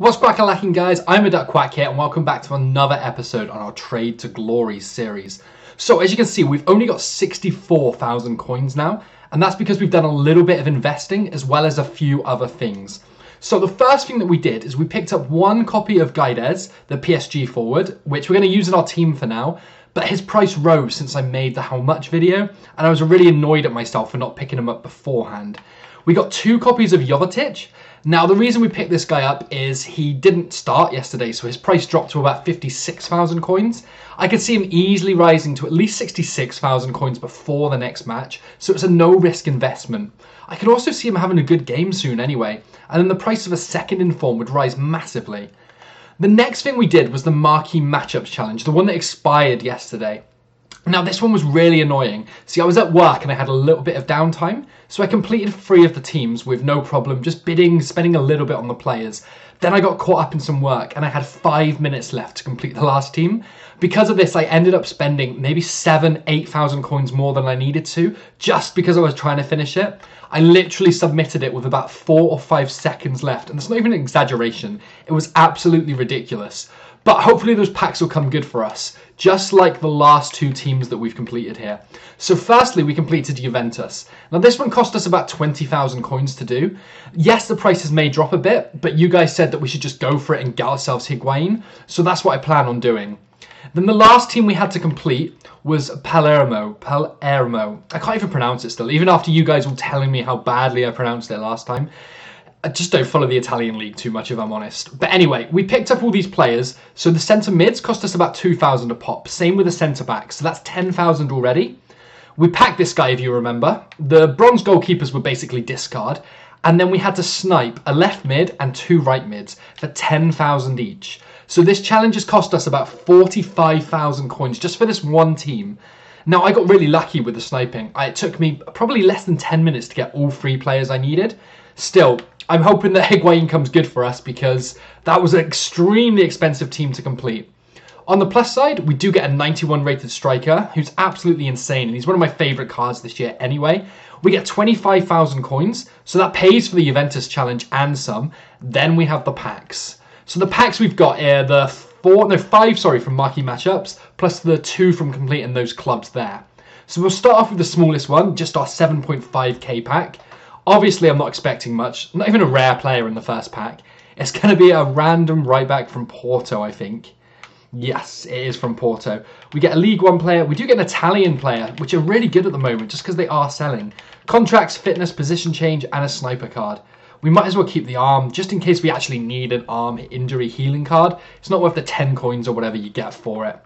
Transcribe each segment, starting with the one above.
What's cracking lacking, guys? I'm a Duck Quack here and welcome back to another episode on our Trade to Glory series. So as you can see, we've only got 64,000 coins now, and that's because we've done a little bit of investing as well as a few other things. So the first thing that we did is we picked up one copy of Guedes, the PSG forward, which we're going to use in our team for now, but his price rose since I made the how much video, and I was really annoyed at myself for not picking him up beforehand. We got two copies of Jovetic. Now, the reason we picked this guy up is he didn't start yesterday, so his price dropped to about 56,000 coins. I could see him easily rising to at least 66,000 coins before the next match, so it's a no-risk investment. I could also see him having a good game soon anyway, and then the price of a second in form would rise massively. The next thing we did was the Marquee Matchups Challenge, the one that expired yesterday. Now, this one was really annoying. See, I was at work and I had a little bit of downtime, so I completed 3 of the teams with no problem, just bidding, spending a little bit on the players. Then I got caught up in some work and I had 5 minutes left to complete the last team. Because of this, I ended up spending maybe 8,000 coins more than I needed to, just because I was trying to finish it. I literally submitted it with about 4 or 5 seconds left, and it's not even an exaggeration. It was absolutely ridiculous. But hopefully those packs will come good for us, just like the last 2 teams that we've completed here. So firstly, we completed Juventus. Now this one cost us about 20,000 coins to do. Yes, the prices may drop a bit, but you guys said that we should just go for it and get ourselves Higuain. So that's what I plan on doing. Then the last team we had to complete was Palermo. I can't even pronounce it still, even after you guys were telling me how badly I pronounced it last time. I just don't follow the Italian league too much, if I'm honest. But anyway, we picked up all these players. So the centre mids cost us about 2,000 a pop. Same with the centre backs. So that's 10,000 already. We packed this guy, if you remember. The bronze goalkeepers were basically discard. And then we had to snipe a left mid and 2 right mids for 10,000 each. So this challenge has cost us about 45,000 coins just for this one team. Now, I got really lucky with the sniping. It took me probably less than 10 minutes to get all 3 players I needed. Still, I'm hoping that Higuain comes good for us because that was an extremely expensive team to complete. On the plus side, we do get a 91 rated striker who's absolutely insane, and he's one of my favourite cards this year anyway. We get 25,000 coins, so that pays for the Juventus challenge and some. Then we have the packs. So the packs we've got are the 5 from Marquee Matchups, plus the 2 from completing those clubs there. So we'll start off with the smallest one, just our 7.5k pack. Obviously, I'm not expecting much, not even a rare player in the first pack. It's going to be a random right back from Porto, I think. Yes, it is from Porto. We get a League One player. We do get an Italian player, which are really good at the moment, just because they are selling. Contracts, fitness, position change, and a sniper card. We might as well keep the arm, just in case we actually need an arm injury healing card. It's not worth the 10 coins or whatever you get for it.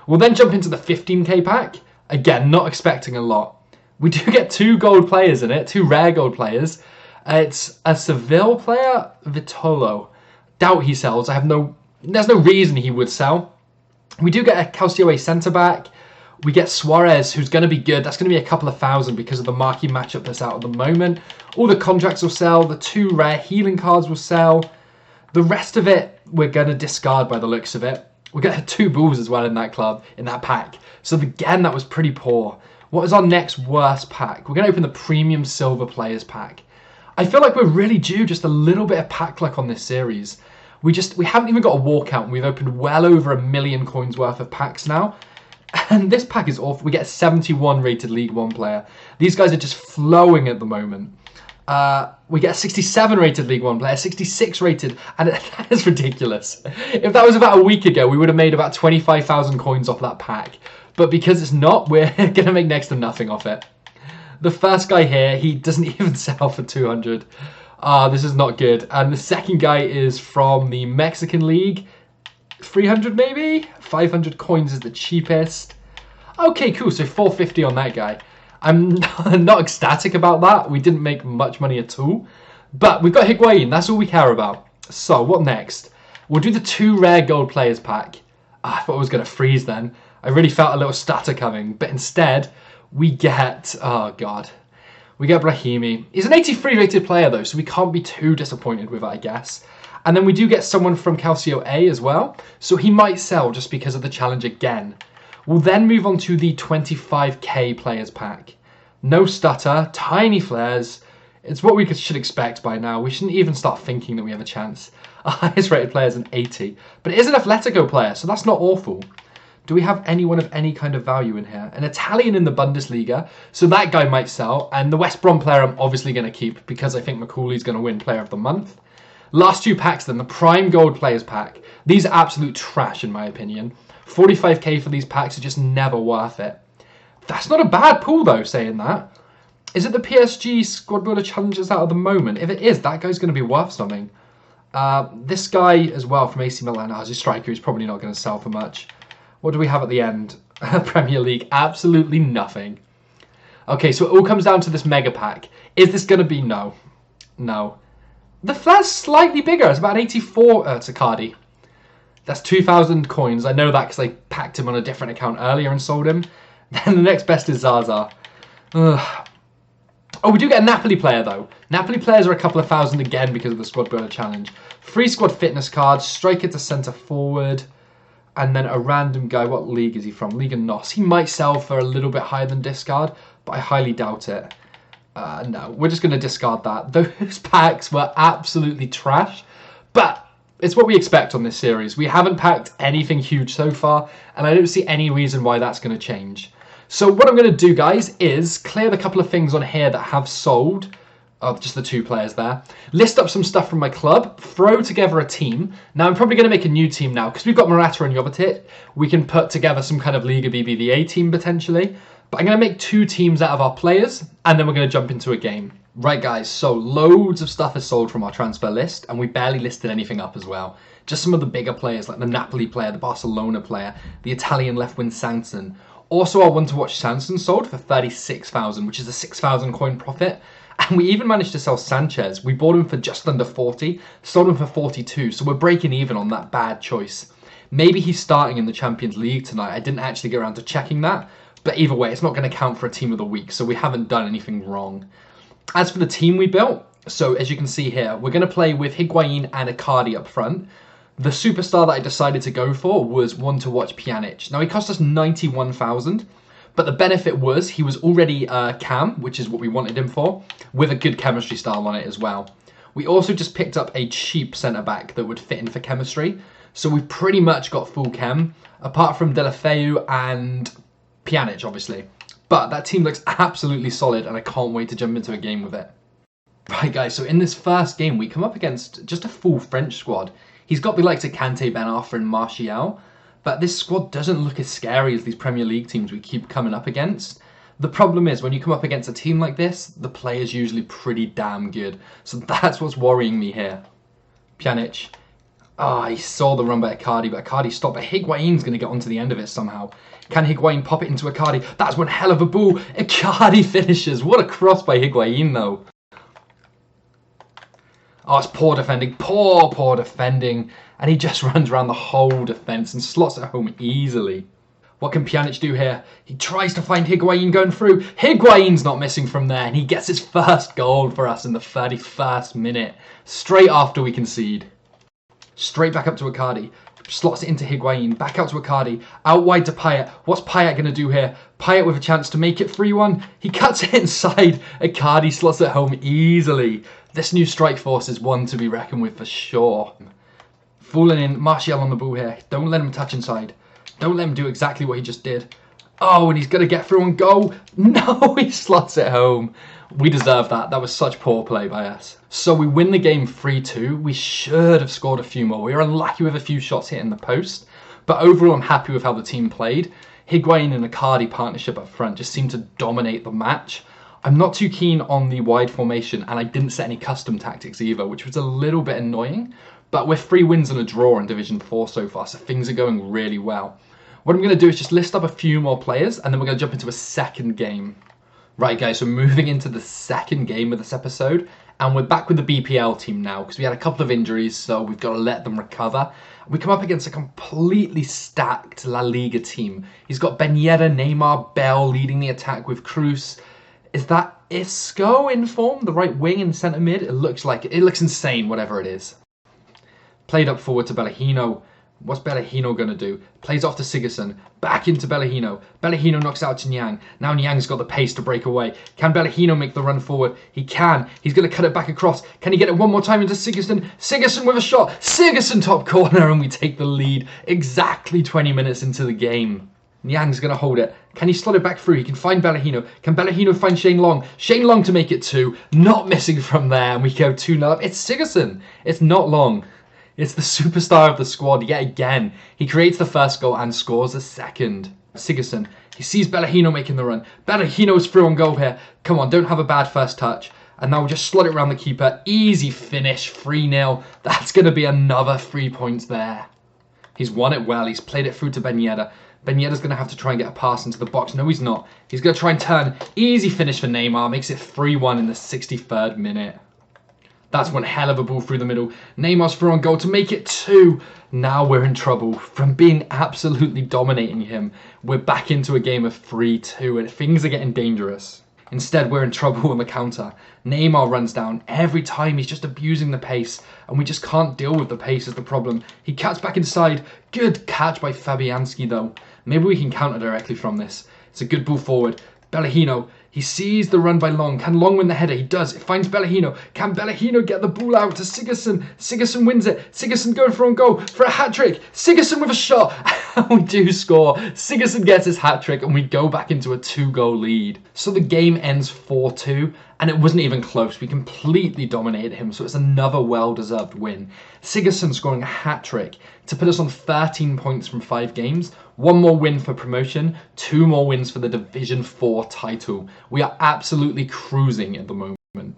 We'll then jump into the 15k pack. Again, not expecting a lot. We do get 2 gold players in it, 2 rare gold players. It's a Seville player, Vitolo. Doubt he sells. There's no reason he would sell. We do get a Calcio centre-back. We get Suarez, who's going to be good. That's going to be a couple of thousand because of the marquee matchup that's out at the moment. All the contracts will sell. The 2 rare healing cards will sell. The rest of it, we're going to discard by the looks of it. We got 2 bulls as well in that club, in that pack. So again, that was pretty poor. What is our next worst pack? We're going to open the Premium Silver Players pack. I feel like we're really due just a little bit of pack luck on this series. We haven't even got a walkout, and we've opened well over 1 million coins worth of packs now. And this pack is awful. We get a 71 rated League One player. These guys are just flowing at the moment. We get a 67 rated League One player, 66 rated, and that is ridiculous. If that was about a week ago, we would have made about 25,000 coins off that pack. But because it's not, we're going to make next to nothing off it. The first guy here, he doesn't even sell for 200. This is not good. And the second guy is from the Mexican League. 300 maybe? 500 coins is the cheapest. Okay, cool. So 450 on that guy. I'm not ecstatic about that. We didn't make much money at all. But we've got Higuain. That's all we care about. So what next? We'll do the 2 rare gold players pack. I thought it was going to freeze then. I really felt a little stutter coming, but instead we get, oh god, we get Brahimi. He's an 83 rated player though, so we can't be too disappointed with it, I guess. And then we do get someone from Calcio A as well, so he might sell just because of the challenge again. We'll then move on to the 25k players pack. No stutter, tiny flares. It's what we should expect by now. We shouldn't even start thinking that we have a chance. Our highest rated player is an 80. But it is an Atletico player, so that's not awful. Do we have anyone of any kind of value in here? An Italian in the Bundesliga, so that guy might sell. And the West Brom player I'm obviously going to keep because I think McCauley's going to win Player of the Month. Last two packs then, the Prime Gold Players pack. These are absolute trash in my opinion. 45k for these packs are just never worth it. That's not a bad pool though, saying that. Is it the PSG Squad Builder Challenges out at the moment? If it is, that guy's going to be worth something. This guy as well from AC Milan as a striker is probably not going to sell for much. What do we have at the end? Premier League, absolutely nothing. Okay, so it all comes down to this mega pack. Is this going to be no? No. That's slightly bigger. It's about 84. It's a Cardi. That's 2,000 coins. I know that because I packed him on a different account earlier and sold him. Then the next best is Zaza. Ugh. Oh, we do get a Napoli player though. Napoli players are a couple of thousand again because of the Squad Builder Challenge. Free squad fitness cards, striker to centre forward, and then a random guy. What league is he from? Liga NOS. He might sell for a little bit higher than discard, but I highly doubt it. No, we're just going to discard that. Those packs were absolutely trash, but it's what we expect on this series. We haven't packed anything huge so far, and I don't see any reason why that's going to change. So what I'm going to do, guys, is clear the couple of things on here that have sold. Just the two players there. List up some stuff from my club. Throw together a team. Now, I'm probably going to make a new team now. Because we've got Morata and Jovetic, we can put together some kind of Liga BBVA team, potentially. But I'm going to make two teams out of our players. And then we're going to jump into a game. Right, guys. So, loads of stuff is sold from our transfer list. And we barely listed anything up as well. Just some of the bigger players, like the Napoli player, the Barcelona player, the Italian left wing Sanson. Also, our one-to-watch Sanson sold for 36,000, which is a 6,000 coin profit. And we even managed to sell Sanchez. We bought him for just under 40, sold him for 42. So we're breaking even on that bad choice. Maybe he's starting in the Champions League tonight. I didn't actually get around to checking that. But either way, it's not going to count for a team of the week. So we haven't done anything wrong. As for the team we built, so as you can see here, we're going to play with Higuain and Icardi up front. The superstar that I decided to go for was one-to-watch Pjanic. Now, he cost us 91,000, but the benefit was he was already cam, which is what we wanted him for, with a good chemistry style on it as well. We also just picked up a cheap centre-back that would fit in for chemistry, so we've pretty much got full chem, apart from Deulofeu and Pjanic, obviously. But that team looks absolutely solid, and I can't wait to jump into a game with it. Right, guys, so in this first game, we come up against just a full French squad. He's got the likes of Kante, Ben Arfa and Martial, but this squad doesn't look as scary as these Premier League teams we keep coming up against. The problem is when you come up against a team like this, the player's usually pretty damn good. So that's what's worrying me here. Pjanic. He saw the run by Icardi, but Icardi stopped. But Higuain's going to get onto the end of it somehow. Can Higuain pop it into Icardi? That's one hell of a ball. Icardi finishes. What a cross by Higuain, though. Oh, it's poor defending. Poor defending. And he just runs around the whole defence and slots it home easily. What can Pjanic do here? He tries to find Higuain going through. Higuain's not missing from there. And he gets his first goal for us in the 31st minute. Straight after we concede. Straight back up to Icardi. Slots it into Higuain. Back out to Icardi. Out wide to Payet. What's Payet going to do here? Payet with a chance to make it 3-1. He cuts it inside. Icardi slots it home easily. This new strike force is one to be reckoned with for sure. Fooling in. Martial on the ball here. Don't let him touch inside. Don't let him do exactly what he just did. Oh, and he's going to get through and go. No, he slots it home. We deserve that. That was such poor play by us. So we win the game 3-2. We should have scored a few more. We were unlucky with a few shots hitting the post. But overall, I'm happy with how the team played. Higuain and Icardi partnership up front just seemed to dominate the match. I'm not too keen on the wide formation, and I didn't set any custom tactics either, which was a little bit annoying. But we're 3 wins and a draw in Division 4 so far, so things are going really well. What I'm going to do is just list up a few more players, and then we're going to jump into a second game. Right, guys, so moving into the second game of this episode, and we're back with the BPL team now, because we had a couple of injuries, so we've got to let them recover. We come up against a completely stacked La Liga team. He's got Ben Yedder, Neymar, Bell leading the attack with Cruz. Is that Isco in form? The right wing in centre mid? It looks like it. It looks insane, whatever it is. Played up forward to Bellahino. What's Bellahino going to do? Plays off to Sigurdsson. Back into Bellahino. Bellahino knocks out to Nyang. Now Nyang's got the pace to break away. Can Bellahino make the run forward? He can. He's going to cut it back across. Can he get it one more time into Sigurdsson? Sigurdsson with a shot. Sigurdsson top corner, and we take the lead exactly 20 minutes into the game. Nyang's going to hold it. Can he slot it back through? He can find Bellahino. Can Bellahino find Shane Long? Shane Long to make it 2. Not missing from there, and we go 2-0. It's Sigurdsson. It's not Long. It's the superstar of the squad yet again. He creates the first goal and scores the second. Sigurdsson, he sees Bellahino making the run. Bellahino's through on goal here. Come on, don't have a bad first touch. And now we'll just slot it around the keeper. Easy finish, 3-0. That's going to be another 3 points there. He's won it well. He's played it through to Ben Yedder. Ben Yedder's going to have to try and get a pass into the box. No, he's not. He's going to try and turn. Easy finish for Neymar. Makes it 3-1 in the 63rd minute. That's one hell of a ball through the middle. Neymar's through on goal to make it 2. Now we're in trouble. From being absolutely dominating him, we're back into a game of 3-2 and things are getting dangerous. Instead, we're in trouble on the counter. Neymar runs down. Every time he's just abusing the pace, and we just can't deal with the pace is the problem. He cuts back inside. Good catch by Fabianski, though. Maybe we can counter directly from this. It's a good ball forward. Bellahino, he sees the run by Long. Can Long win the header? He does. It finds Bellahino. Can Bellahino get the ball out to Sigurdsson? Sigurdsson wins it. Sigurdsson going for on goal for a hat-trick. Sigurdsson with a shot. We do score. Sigurdsson gets his hat-trick and we go back into a 2-goal lead. So the game ends 4-2 and it wasn't even close. We completely dominated him, so it's another well-deserved win. Sigurdsson scoring a hat-trick to put us on 13 points from 5 games. 1 more win for promotion, 2 more wins for the Division 4 title. We are absolutely cruising at the moment.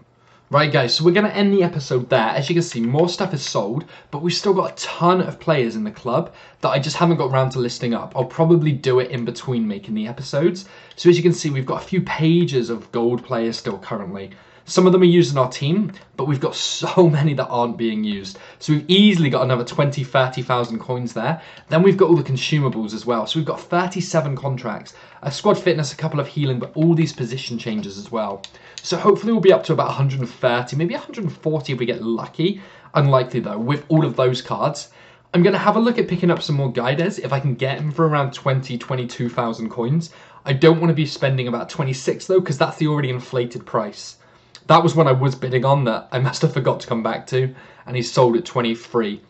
Right guys, so we're going to end the episode there. As you can see, more stuff is sold, but we've still got a ton of players in the club that I just haven't got around to listing up. I'll probably do it in between making the episodes. So as you can see, we've got a few pages of gold players still currently. Some of them are used in our team, but we've got so many that aren't being used. So we've easily got another 20, 30,000 coins there. Then we've got all the consumables as well. So we've got 37 contracts, a squad fitness, a couple of healing, but all these position changes as well. So hopefully we'll be up to about 130, maybe 140 if we get lucky. Unlikely though, with all of those cards. I'm going to have a look at picking up some more Guides if I can get them for around 20, 22,000 coins. I don't want to be spending about 26 though, because that's the already inflated price. That was when I was bidding on that I must have forgot to come back to, and he's sold at 23.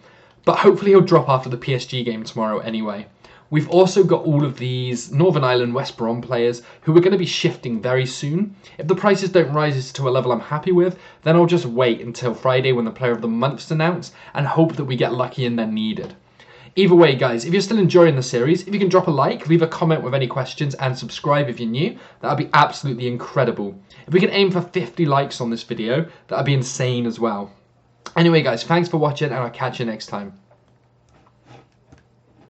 But hopefully he'll drop after the PSG game tomorrow anyway. We've also got all of these Northern Ireland West Brom players who are going to be shifting very soon. If the prices don't rise to a level I'm happy with, then I'll just wait until Friday when the Player of the Month's announced and hope that we get lucky and they're needed. Either way, guys, if you're still enjoying the series, if you can drop a like, leave a comment with any questions, and subscribe if you're new, that would be absolutely incredible. If we can aim for 50 likes on this video, that would be insane as well. Anyway, guys, thanks for watching, and I'll catch you next time.